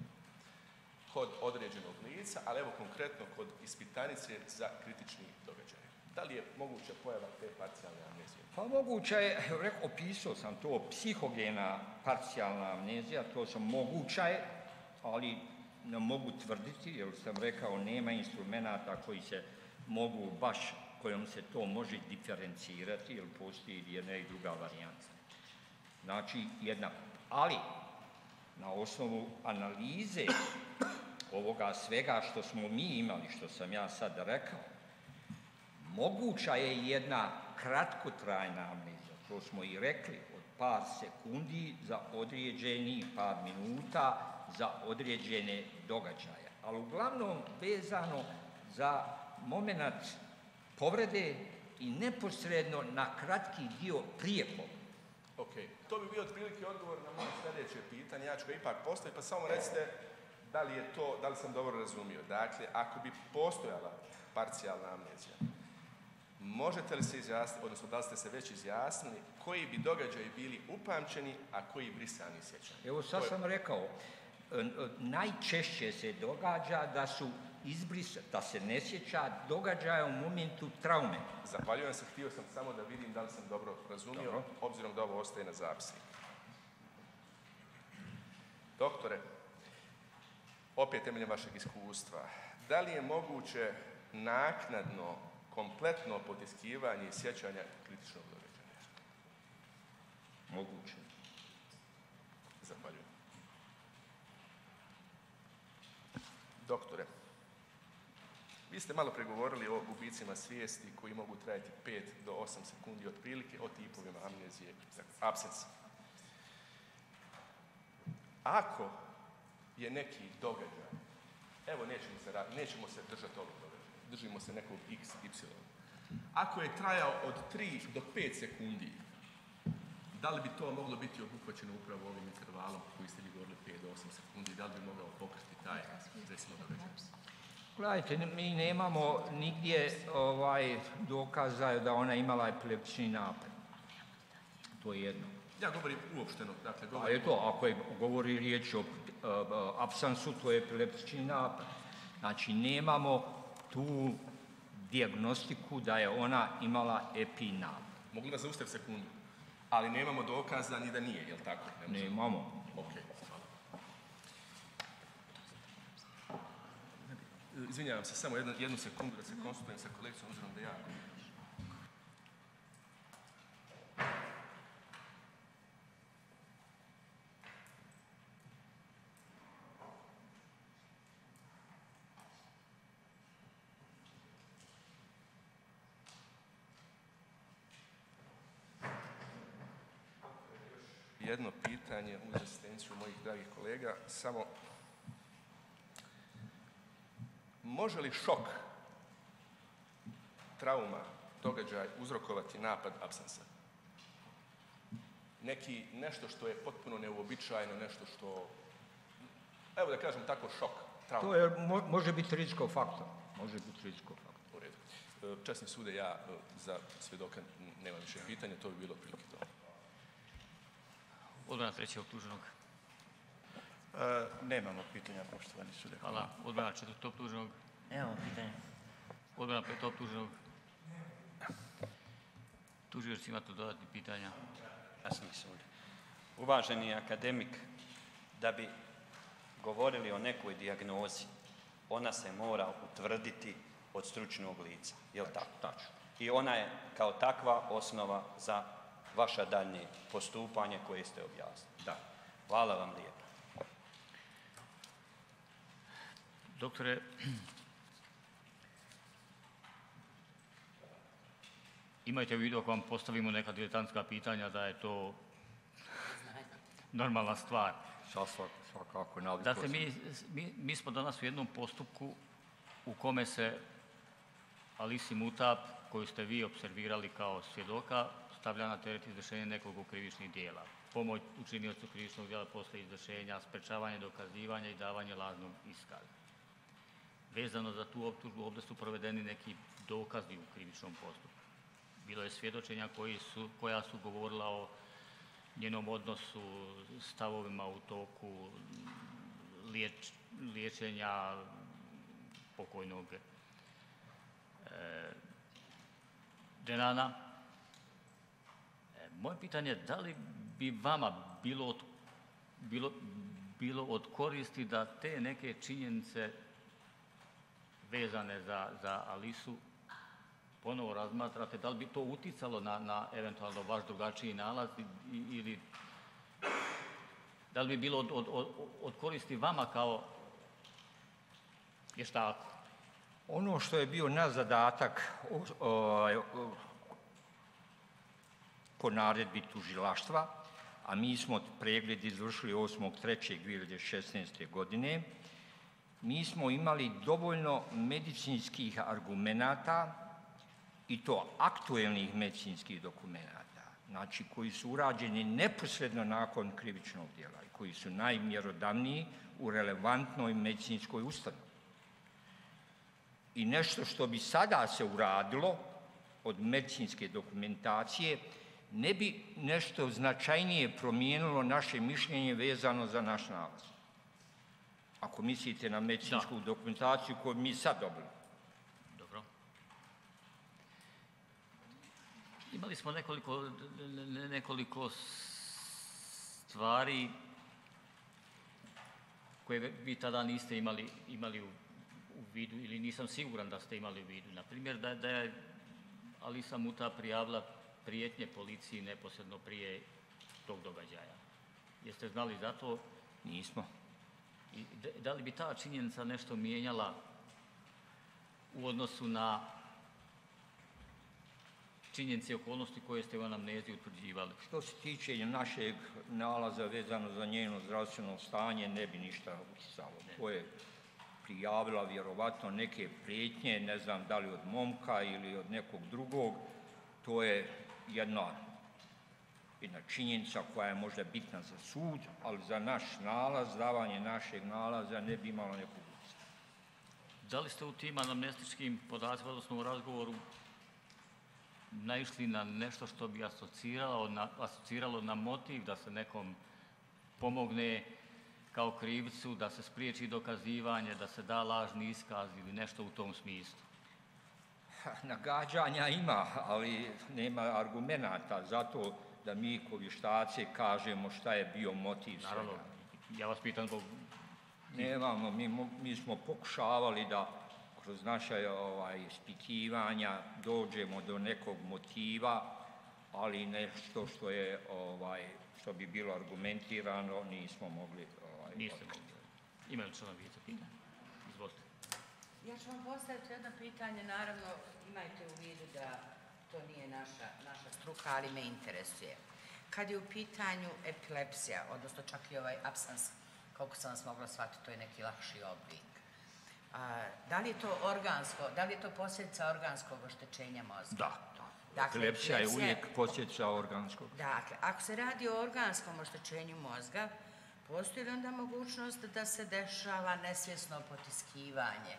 kod određenog lica, ali evo konkretno kod ispitanice za kritični događaj? Da li je moguća pojava te parcijalne amnezije? Pa moguća je, opisao sam to, psihogena parcijalna amnezija, to sam moguća je, ali ne mogu tvrditi, jer sam rekao nema instrumenata koji se mogu baš, kojom se to može diferencirati, jer postoji jedna i druga varijanta. Znači, jedna, ali na osnovu analize ovoga svega što smo mi imali, što sam ja sad rekao, moguća je jedna kratkotrajna amnezija, to smo i rekli, od par sekundi za određeni par minuta, za određene događaje, ali uglavnom vezano za moment povrede i neposredno na kratki dio prije povrede. Ok, to bi bio otprilike odgovor na moje sljedeće pitanje, ja ću ga ipak postaviti, pa samo recite da li sam dobro razumio. Dakle, ako bi postojala parcijalna amnezija, možete li se izjasniti, odnosno da li ste se već izjasnili, koji bi događaji bili upamćeni, a koji brisani sjećanja? Evo sad sam rekao, najčešće se događa da su da se ne sjeća događaja u momentu traume. Zahvaljujem se, htio sam samo da vidim da li sam dobro razumio, dobro, obzirom da ovo ostaje na zapisniku. Doktore, opet temeljem vašeg iskustva, da li je moguće naknadno, kompletno potiskivanje i sjećanja kritičnog događaja? Moguće. Zahvaljujem. Doktore, vi ste malo pregovorili o gubicima svijesti koji mogu trajati 5 do 8 sekundi otprilike, o tipovima amnezije, absence. Ako je neki događaj, evo nećemo se držati ovog događaja, držimo se nekog x, y. Ako je trajao od 3 do 5 sekundi, da li bi to moglo biti obuhvaćeno upravo ovim intervalom koji ste vi govorili 5 do 8 sekundi, da li bi mogao pokriti taj, recimo, događaj? Gledajte, mi nemamo nigdje dokaza da ona imala epileptični napad. To je jedno. Ja govorim uopšteno, dakle govorim... A je to, ako govori riječ o absansu, to je epileptični napad. Znači, nemamo tu dijagnostiku da je ona imala epinapad. Mogu da zaustav sekundu, ali nemamo dokaza ni da nije, je li tako? Nemamo. Ok, hvala. Izvinjavam se, samo jednu sekundu da se konsultujem sa kolegicom, obzirom da ja... Jedno pitanje uz asistenciju mojih dragih kolega, samo može li šok, trauma, događaj uzrokovati napad absensa? Nešto što je potpuno neuobičajeno, nešto što, evo da kažem tako, šok, trauma. To je, može biti rizičkov faktor. Može biti rizičkov faktor. U redu. Časni sude, ja za svjedoka nemam više pitanja, to bi bilo otprilike to. Odbrana trećeg optuženog. Nemamo pitanja, poštovani sude. Hvala. Odbrana 4. optuženog. Nemamo pitanja. Odbrana 5. optuženog. Tužioci, imate dodatnih pitanja? Jasni sud. Uvaženi akademik, da bi govorili o nekoj dijagnozi, ona se mora utvrditi od stručnog lica, je li tako? Tačno. I ona je kao takva osnova za vaše daljnje postupanje koje ste objasnili. Da. Hvala vam lijepo. Doktore, imajte u vidu ako vam postavimo neka diletantska pitanja da je to normalna stvar. Svakako Dakle, mi smo danas u jednom postupku u kome se Alisi Mutap, koju ste vi observirali kao svjedoka, stavlja na teret izvršenja nekoliko krivičnih dijela. Pomoć učiniocu krivičnog djela poslije izvršenja, sprečavanje dokazivanja i davanje lažnog iskaza. Vezano za tu optužbu, ovdje su provedeni neki dokazi u krivičnom postupku. Bilo je svjedočenja koja su govorila o njenom odnosu, stavovima u toku liječenja pokojnog Dženana. Moje pitanje je da li bi vama bilo od koristi da te neke činjenice vezane za Alisu ponovo razmatrate, da li bi to uticalo na eventualno vaš drugačiji nalaz ili da li bi bilo od koristi vama kao vještaku? Ono što je bio naš zadatak po naredbi tužilaštva, a mi smo pregled izvršili 8.3.2016. godine, mi smo imali dovoljno medicinskih argumenata i to aktuelnih medicinskih dokumenata, znači koji su urađeni neposredno nakon krivičnog djela i koji su najmjerodavniji u relevantnoj medicinskoj ustanovi. I nešto što bi sada se uradilo od medicinske dokumentacije ne bi nešto značajnije promijenilo naše mišljenje vezano za naš nalaz. Ako mislite na medicinsku dokumentaciju koju mi sad dobili. Dobro. Imali smo nekoliko stvari koje vi tada niste imali u vidu ili nisam siguran da ste imali u vidu. Na primjer, da je Alisa Mutap prijavila prijetnje policiji neposredno prije tog događaja. Jeste znali za to? Nismo. I da li bi ta činjenica nešto mijenjala u odnosu na činjenice i okolnosti koje ste u anamnezi utvrđivali? Što se tiče našeg nalaza vezano za njeno zdravstveno stanje, ne bi ništa utjecalo. To je prijavila vjerovatno neke prijetnje, ne znam da li od momka ili od nekog drugog. To je jedna činjenica koja je možda bitna za sud, ali za naš nalaz, davanje našeg nalaza ne bi imalo nekog utjecaja. Da li ste u tim anamnestičkim podacima, odnosno u razgovoru, naišli na nešto što bi asociralo na motiv da se nekom pomogne kao krivcu, da se spriječi dokazivanje, da se da lažni iskaz ili nešto u tom smislu? Nagađanja ima, ali nema argumenata zato da mi ko vještaci kažemo šta je bio motiv svega. Naravno, ja vas pitam zbog... Nemamo, mi smo pokušavali da kroz naša ispitivanja dođemo do nekog motiva, ali nešto što bi bilo argumentirano nismo mogli. Niste mogli. Imaju li članovi vijeća pitanja? Izvolite. Ja ću vam postaviti jedno pitanje, naravno imajte u vidu da to nije naša struka, ali me interesuje. Kad je u pitanju epilepsija, odnosno čak i ovaj apsans, koliko sam vas mogla shvatiti, to je neki lakši oblik. Da li je to organsko, da li je to posljedica organskog oštećenja mozga? Da. Dakle, epilepsija je uvijek posljedica organskog. Dakle, ako se radi o organskom oštećenju mozga, postoji li onda mogućnost da se dešava nesvjesno potiskivanje?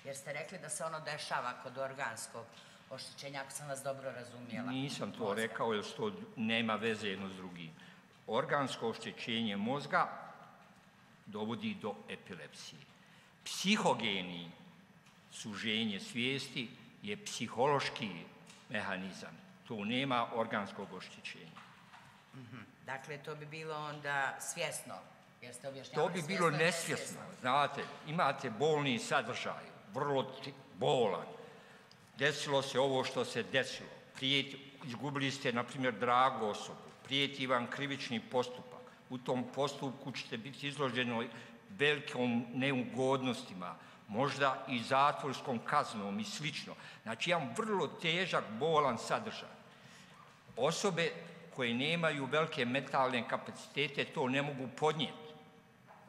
Jer ste rekli da se ono dešava kod organskog oštećenja, ako sam vas dobro razumjela. Nisam to rekao jer to nema veze jedno s drugim. Organsko oštećenje mozga dovodi do epilepsije. Psihogeni suženje svijesti je psihološki mehanizam. Tu nema organskog oštećenja. Dakle, to bi bilo onda svjesno, jer ste To objašnjavali bi svjesno bilo i nesvjesno. Znate, imate bolni sadržaj, vrlo bolan. Desilo se ovo što se desilo. Izgubili ste, na primjer, dragu osobu. Prijeti vam krivični postupak. U tom postupku ćete biti izloženi velikom neugodnostima, možda i zatvorskom kaznom i slično. Znači, jedan vrlo težak, bolan sadržaj. Osobe koje nemaju velike mentalne kapacitete to ne mogu podnijeti.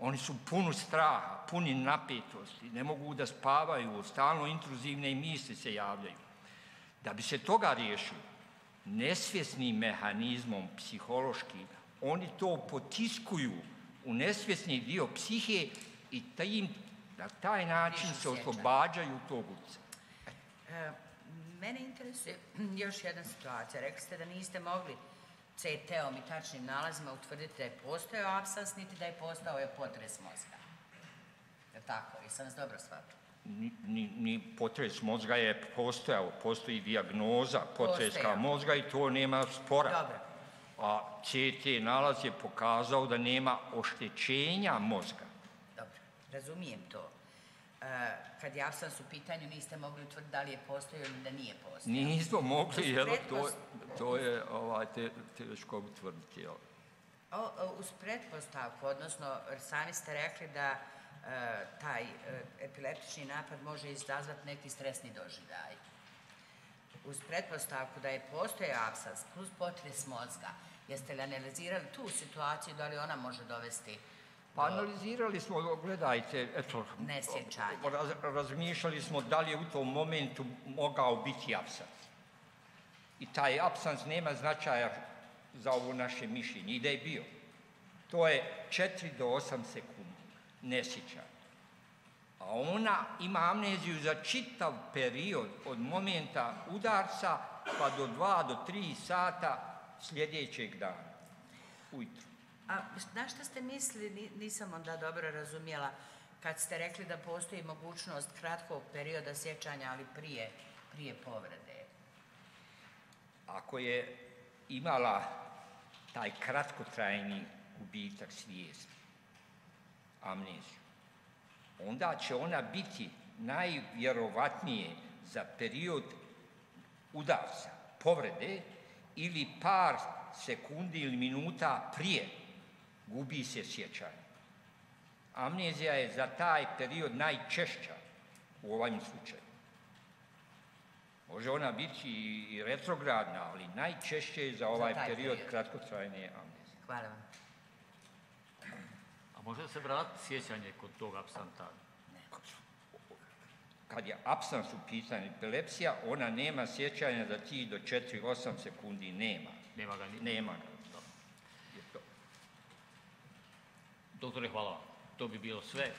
Oni su puni straha, puni napetosti, ne mogu da spavaju, stalno intruzivne misli se javljaju. Da bi se toga riješilo, nesvjesnim mehanizmom psihološkim, oni to potiskuju u nesvjesni dio psihe i na taj način se oslobađaju tog utjecaja. Mene interesuje još jedna situacija. Rekli ste da niste mogli CT-om i tačnim nalazima utvrditi da je postojao apsans, niti da je postao potres mozga. Je li tako? Jesam vas dobro shvatila? Ni potres mozga je postojao, postoji dijagnoza potreska mozga i to nema spora. Dobro. A CT nalaz je pokazao da nema oštećenja mozga. Dobro, razumijem to. Kad je apsans u pitanju, niste mogli utvrditi da li je postojao ili da nije postojao. Nismo mogli, jer to je teško utvrditi. Uz pretpostavku, odnosno sami ste rekli da taj epileptični napad može izazvati neki stresni doživljaj. Uz pretpostavku da je postojao apsans plus potres mozga, jeste li analizirali tu situaciju, da li ona može dovesti Pa analizirali smo, gledajte, eto, nesjećanja? razmišljali smo da li je u tom momentu mogao biti apsans. I taj apsans nema značaja za ovo naše mišljenje, i da je bio. To je 4 do 8 sekundi nesjećanja. A ona ima amneziju za čitav period od momenta udarca pa do 2 do 3 sata sljedećeg dana, ujutro. A na šta ste mislili, nisam onda dobro razumjela, kad ste rekli da postoji mogućnost kratkog perioda sjećanja, ali prije povrede? Ako je imala taj kratkotrajni gubitak svijesti, amneziju, onda će ona biti najvjerovatnije za period udarca, povrede ili par sekundi ili minuta prije gubi se sjećanje. Amnezija je za taj period najčešća u ovim slučaju. Može ona biti i retrogradna, ali najčešće je za ovaj period kratkotrajne amnezije. Hvala vam. A može se vratiti sjećanje kod tog apsanta? Kad je apsans u pitanju epilepsija, ona nema sjećanja za tih do 4-8 sekundi, nema. Nema ga. Doktore, hvala vam. To bi bilo sve.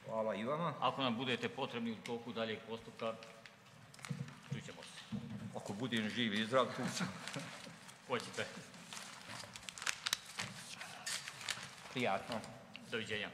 Hvala i vama. Ako nam budete potrebni u toku daljeg postupka, čućemo se. Ako budem živ i zdrav, tu sam. Hoćete. Prijatno. Doviđenja.